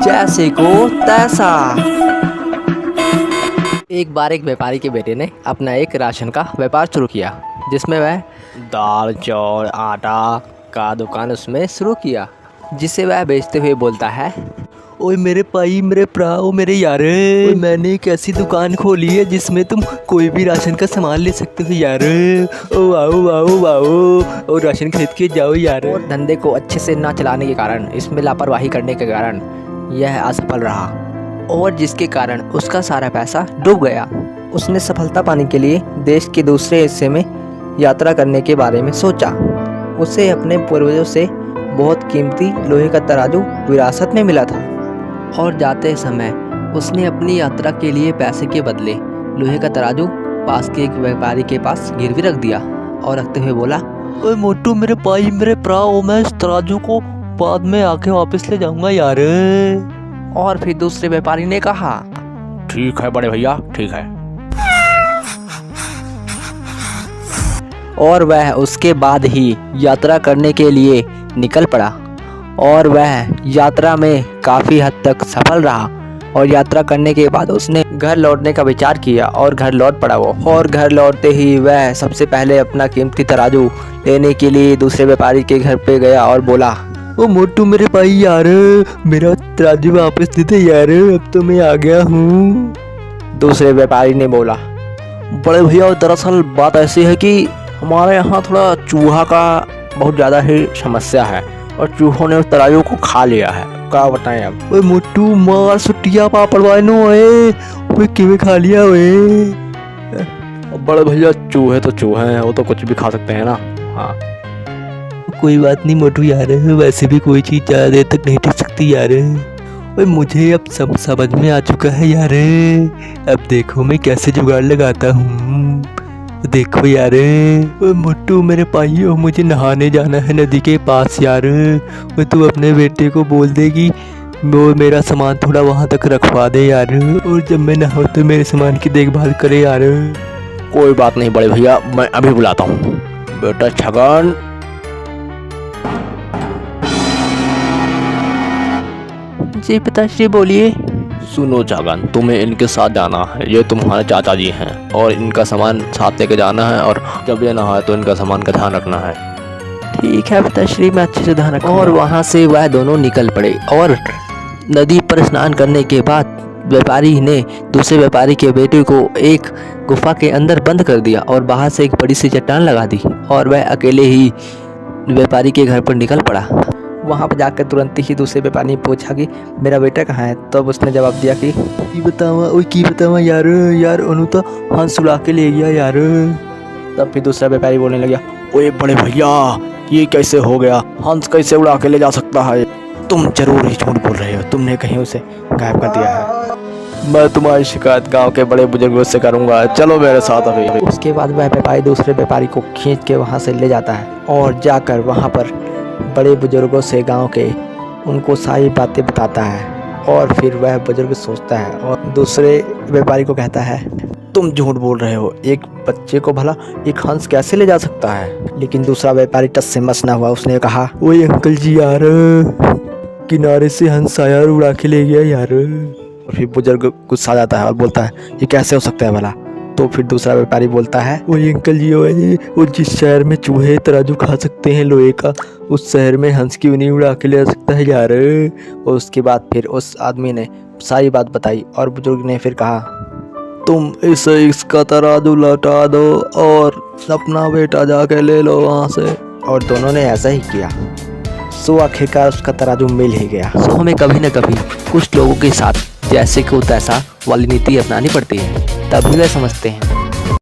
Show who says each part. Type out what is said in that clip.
Speaker 1: जैसे को तैसा। एक बार एक व्यापारी के बेटे ने अपना एक राशन का व्यापार शुरू किया, जिसमें वह दाल चावल आटा का दुकान उसमें शुरू किया, जिसे वह बेचते हुए बोलता है, ओए मेरे भाई, मेरे भरा, ओ मेरे यार, मैंने एक ऐसी दुकान खोली है जिसमें तुम कोई भी राशन का सामान ले सकते हो यार। ओ आओ आओ आओ और राशन खरीद के जाओ यार। और धंधे को अच्छे से ना चलाने के कारण, इसमें लापरवाही करने के कारण यह असफल रहा, और जिसके कारण उसका सारा पैसा डूब गया। उसने सफलता पाने के लिए देश के दूसरे हिस्से में यात्रा करने के बारे में सोचा। उसे अपने पूर्वजों से बहुत कीमती लोहे का तराजू विरासत में मिला था, और जाते समय उसने अपनी यात्रा के लिए पैसे के बदले लोहे का तराजू पास के एक व्यापारी के पास गिरवी रख दिया, और रखते हुए बोला, ओए मोटू मेरे भाई, मेरे भरा, मैं इस तराजू को बाद में आके वापस ले जाऊंगा यार। और फिर दूसरे व्यापारी ने कहा,
Speaker 2: ठीक है बड़े भैया, ठीक है।
Speaker 1: और वह उसके बाद ही यात्रा करने के लिए निकल पड़ा, और वह यात्रा में काफ़ी हद तक सफल रहा। और यात्रा करने के बाद उसने घर लौटने का विचार किया, और घर लौट पड़ा वो। और घर लौटते ही वह सबसे पहले अपना कीमती तराजू लेने के लिए दूसरे व्यापारी के घर पे गया और बोला, ओ मोटू मेरे भाई यार, मेरा तराजू वापस दे दे यार, अब तो मैं आ गया हूँ। दूसरे व्यापारी ने बोला, बड़े भैया दरअसल बात ऐसी है कि हमारे यहाँ थोड़ा चूहा का बहुत ज़्यादा ही समस्या है, और चूहों ने उस तराजू को खा लिया है, क्या बताएं अब। ओए मोटू मार सुटिया पापड़ वाइनो ओए किਵੇਂ खा लिया ओए।
Speaker 2: बड़े भैया चूहे तो चूहे हैं, वो तो कुछ भी खा सकते हैं ना। हाँ
Speaker 1: कोई बात नहीं मोटू यार, वैसे भी कोई चीज़ ज़्यादा देर तक नहीं टिक सकती यार। ओए मुझे अब सब समझ में आ चुका है यार, अब देखो मैं कैसे जुगाड़ लगाता हूँ। देखो यार, ओए मोटू मेरे भाइयों, मुझे नहाने जाना है नदी के पास यार। वो तू अपने बेटे को बोल देगी वो मेरा सामान थोड़ा वहाँ तक रखवा दे यार, और जब मैं नहाऊँ तो मेरे सामान की देखभाल करे यार।
Speaker 2: कोई बात नहीं बड़े भैया, मैं अभी बुलाता हूँ। बेटा छगन,
Speaker 1: जी पिताश्री बोलिए।
Speaker 2: सुनो छगन, तुम्हें इनके साथ जाना है, ये तुम्हारे चाचा जी हैं, और इनका सामान साथ लेके जाना है, और जब ये नहाए तो इनका सामान का ध्यान रखना है।
Speaker 1: ठीक है पिताश्री, मैं अच्छे से ध्यान रखूंगा। और वहाँ से वह दोनों निकल पड़े, और नदी पर स्नान करने के बाद व्यापारी ने दूसरे व्यापारी के बेटे को एक गुफा के अंदर बंद कर दिया, और बाहर से एक बड़ी सी चट्टान लगा दी, और वह अकेले ही व्यापारी के घर पर निकल पड़ा। वहाँ पर जाकर तुरंत ही दूसरे व्यापारी ने पूछा कि मेरा बेटा कहाँ है। तब तो उसने जवाब दिया कि की बतावा यार, यार उन्होंने तो हंस उड़ा के ले गया यार। तब फिर दूसरा व्यापारी बोलने लगा,
Speaker 2: ओए बड़े भैया, ये कैसे हो गया? हंस कैसे उड़ा के ले जा सकता है? तुम जरूर ही झूठ बोल रहे हो, तुमने कहीं उसे गायब कर दिया है। मैं तुम्हारी शिकायत गांव के बड़े बुजुर्गों से करूंगा, चलो मेरे साथ अभी।
Speaker 1: उसके बाद वह व्यापारी दूसरे व्यापारी को खींच के वहाँ से ले जाता है, और जाकर वहाँ पर बड़े बुजुर्गों से गांव के उनको सारी बातें बताता है। और फिर वह बुजुर्ग सोचता है और दूसरे व्यापारी को कहता है,
Speaker 2: तुम झूठ बोल रहे हो, एक बच्चे को भला एक हंस कैसे ले जा सकता है?
Speaker 1: लेकिन दूसरा व्यापारी टस से मस ना हुआ। उसने कहा,
Speaker 3: ओए अंकल जी यार, किनारे से हंस आया और उड़ा के ले गया यार।
Speaker 2: और फिर बुजुर्ग गुस्सा आ जाता है और बोलता है, ये कैसे हो सकता है भला?
Speaker 1: तो फिर दूसरा व्यापारी बोलता है,
Speaker 3: ओए अंकल जी, ओए वो जिस शहर में चूहे तराजू खा सकते हैं लोहे का, उस शहर में हंस क्यों नहीं उड़ा के ले जा सकता है यार।
Speaker 1: और उसके बाद फिर उस आदमी ने सारी बात बताई, और बुजुर्ग ने फिर कहा,
Speaker 3: तुम इसे इसका तराजू लौटा दो और अपना बेटा जाके ले लो वहाँ से।
Speaker 1: और दोनों ने ऐसा ही किया। सो आखिरकार उसका तराजू मिल ही गया। सो हमें कभी न कभी कुछ लोगों के साथ जैसे को तैसा वाली नीति अपनानी पड़ती है, तभी वे समझते हैं